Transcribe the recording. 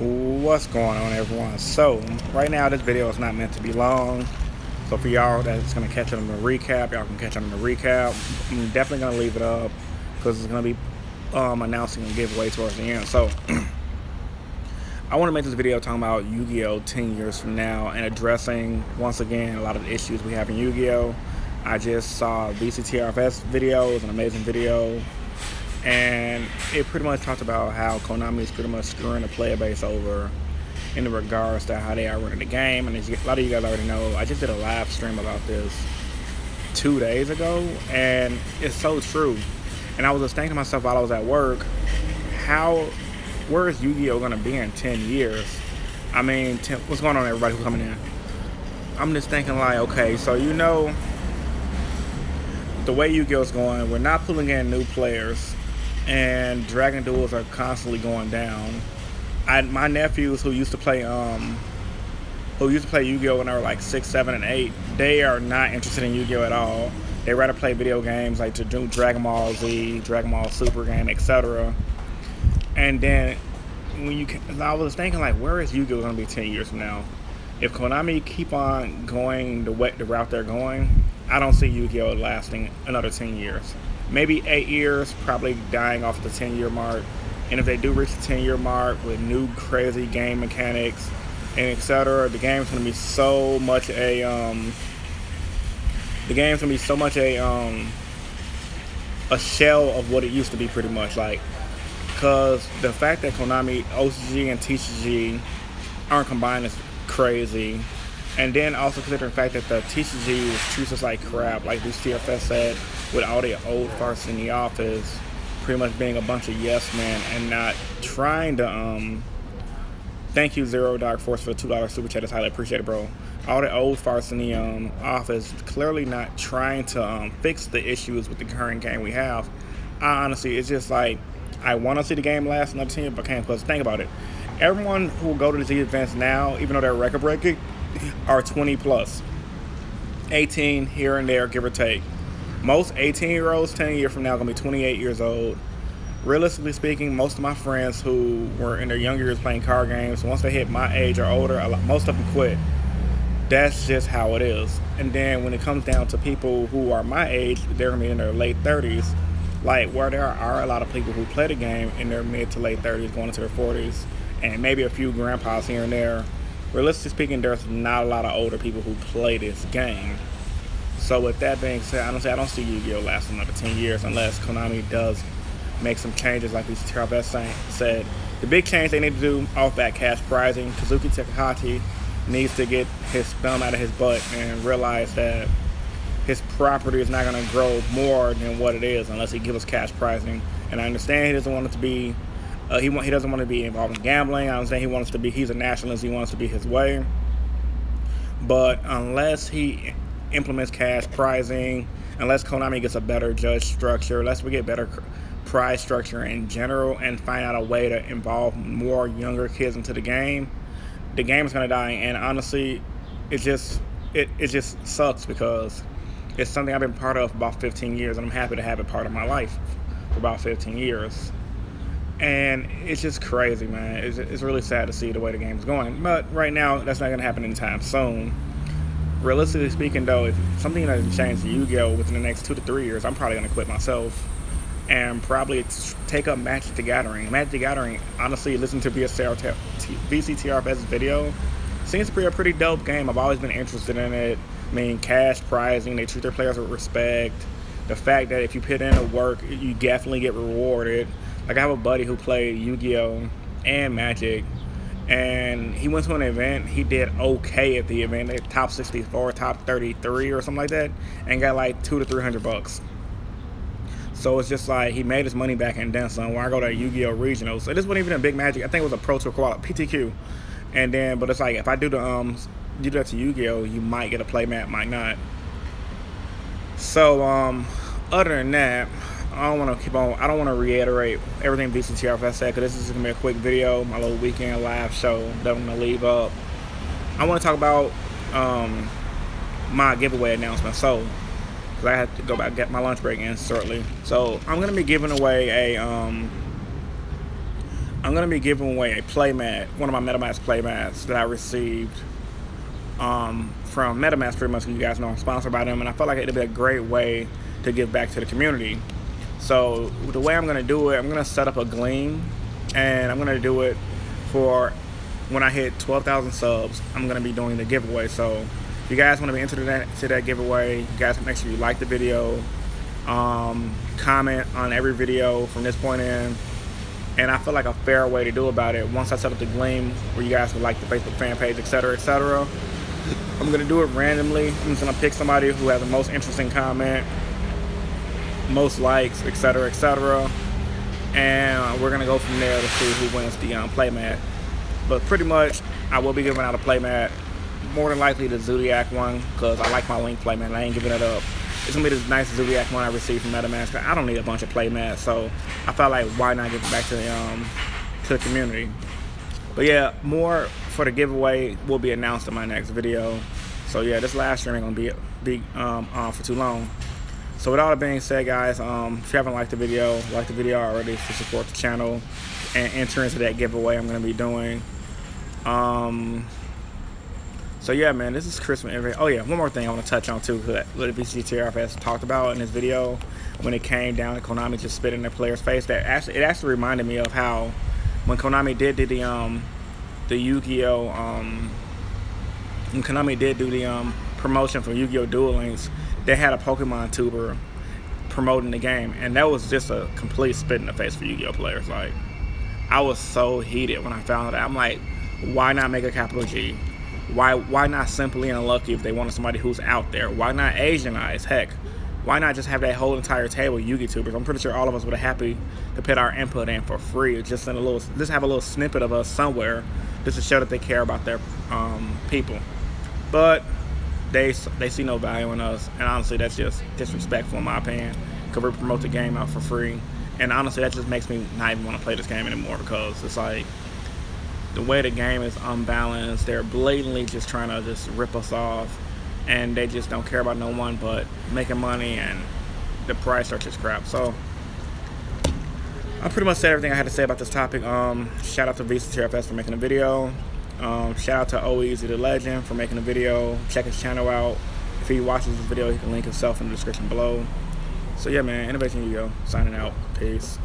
What's going on, everyone? So right now this video is not meant to be long, so for y'all that's going to catch it on the recap, y'all can catch it on the recap. I'm definitely going to leave it up because it's going to be announcing a giveaway towards the end. So I want to make this video talking about Yu-Gi-Oh 10 years from now and addressing once again a lot of the issues we have in Yu-Gi-Oh. I just saw VCTRFS video. It was an amazing video, and it pretty much talked about how Konami is pretty much screwing the player base over in regards to how they are running the game. And as a lot of you guys already know, I just did a live stream about this 2 days ago, and it's so true. And I was just thinking to myself while I was at work, where is Yu-Gi-Oh going to be in 10 years? I mean, what's going on, everybody who's coming in? I'm just thinking like, okay, so you know, the way Yu-Gi-Oh is going, we're not pulling in new players, and Dragon Duels are constantly going down. My nephews who used to play Yu-Gi-Oh when they were like 6, 7, and 8, they are not interested in Yu-Gi-Oh at all. They rather play video games like to do Dragon Ball Z, Dragon Ball Super Game, etc. And then I was thinking like, where is Yu-Gi-Oh going to be 10 years from now? If Konami keep on going the route they're going, I don't see Yu-Gi-Oh lasting another 10 years. Maybe 8 years, probably dying off the 10-year mark. And if they do reach the 10-year mark with new crazy game mechanics and etc., the game's gonna be so much a a shell of what it used to be, pretty much. Like, because the fact that Konami, OCG, and TCG aren't combined is crazy. And then also considering the fact that the TCG treats us like crap, like this TFS said, with all the old farts in the office, pretty much being a bunch of yes men and not trying to thank you Zero Dark Force for the $2 super chat. It's highly appreciated, bro. All the old farts in the office clearly not trying to fix the issues with the current game we have. Honestly, it's just like, I want to see the game last another 10 years, but can't. Plus, think about it. Everyone who will go to these events now, even though they're record breaking, are 20 plus, 18 here and there, give or take. Most 18-year-olds 10 years from now are gonna be 28 years old. Realistically speaking, most of my friends who were in their younger years playing card games, once they hit my age or older, most of them quit. That's just how it is. And then when it comes down to people who are my age, they're gonna be in their late 30s. Like, where there are a lot of people who play the game in their mid to late 30s, going into their 40s, and maybe a few grandpas here and there. Realistically speaking, there's not a lot of older people who play this game. So with that being said, honestly, I don't see Yu-Gi-Oh lasting another 10 years unless Konami does make some changes like these TRFS said. The big change they need to do off that cash prizing, Kazuki Takahashi needs to get his thumb out of his butt and realize that his property is not going to grow more than what it is unless he gives us cash prizing. And I understand he doesn't want it to be he doesn't want to be involved in gambling. I understand he wants to be, he's a nationalist, he wants to be his way. But unless he implements cash prizing, unless Konami gets a better judge structure, unless we get better prize structure in general and find out a way to involve more younger kids into the game is going to die. And honestly, it just sucks because it's something I've been part of for about 15 years, and I'm happy to have it part of my life for about 15 years. And it's just crazy, man. It's really sad to see the way the game's going. But right now, that's not going to happen anytime soon. Realistically speaking, though, if something doesn't change to Yu-Gi-Oh within the next 2 to 3 years, I'm probably going to quit myself and probably take up Magic the Gathering. Magic the Gathering, honestly, listen to VCTRFS video, seems to be a pretty dope game. I've always been interested in it. I mean, cash prizing, they treat their players with respect. The fact that if you put in the work, you definitely get rewarded. Like, I have a buddy who played Yu-Gi-Oh and Magic, and he went to an event. He did okay at the event, like top 64, top 33 or something like that, and got like $200 to $300. So it's just like he made his money back and then some. When I go to Yu-Gi-Oh regionals, so this wasn't even a big Magic. I think it was a Pro Tour quality PTQ, and then but it's like if I do that to Yu-Gi-Oh, you might get a playmat, might not. So other than that, I don't want to reiterate everything VCTRFS said, because this is going to be a quick video, my little weekend live show that I'm going to leave up. I want to talk about my giveaway announcement. So, because I have to go back and get my lunch break in shortly. So, I'm going to be giving away I'm gonna be giving away a playmat, one of my MetaMask playmats that I received from MetaMask. Pretty much, you guys know I'm sponsored by them, and I felt like it'd be a great way to give back to the community. So the way I'm gonna do it, I'm gonna set up a Gleam, and I'm gonna do it for when I hit 12,000 subs. I'm gonna be doing the giveaway. So if you guys want to be entered into that giveaway, you guys make sure you like the video, comment on every video from this point in. And I feel like a fair way to do about it, once I set up the Gleam where you guys would like the Facebook fan page, etc., etc., I'm going to do it randomly. I'm just going to pick somebody who has the most interesting comment, most likes, etc., etc., and we're going to go from there to see who wins the playmat. But pretty much, I will be giving out a playmat, more than likely the Zodiac one, because I like my Link playmat and I ain't giving it up. It's gonna be this nice Zodiac one I received from MetaMask. I don't need a bunch of playmats, so I felt like why not give it back to the community. But yeah, more for the giveaway will be announced in my next video. So yeah, this last stream ain't gonna be on for too long. So with all that being said, guys, if you haven't liked the video, like the video already to support the channel and enter into that giveaway I'm gonna be doing. So yeah, man, this is Christmas. Oh yeah, one more thing I want to touch on too, what the VCTRF has talked about in this video when it came down to Konami just spitting in their players' face. It actually reminded me of how when Konami did do the Yu-Gi-Oh, when Konami did do the promotion for Yu-Gi-Oh Duel Links, they had a Pokemon tuber promoting the game, and that was just a complete spit in the face for Yu-Gi-Oh players. Like, I was so heated when I found that. I'm like, why not make a capital G? Why not simply and Unlucky if they wanted somebody who's out there? Why not Asianize? Heck, why not just have that whole entire table of Yu-Gi tubers? I'm pretty sure all of us would have happy to put our input in for free, just have a little snippet of us somewhere, just to show that they care about their people. But they see no value in us, and honestly, that's just disrespectful in my opinion. Because we promote the game out for free, and honestly, that just makes me not even want to play this game anymore, because it's like, the way the game is unbalanced, they're blatantly just trying to just rip us off, and they just don't care about no one but making money, and the price are just crap. So I pretty much said everything I had to say about this topic. Shout out to VCTRFS for making a video. Shout out to OEasy the Legend for making a video. Check his channel out. If he watches this video, he can link himself in the description below. So yeah, man, Innovation Yu-Gi-Oh! Signing out. Peace.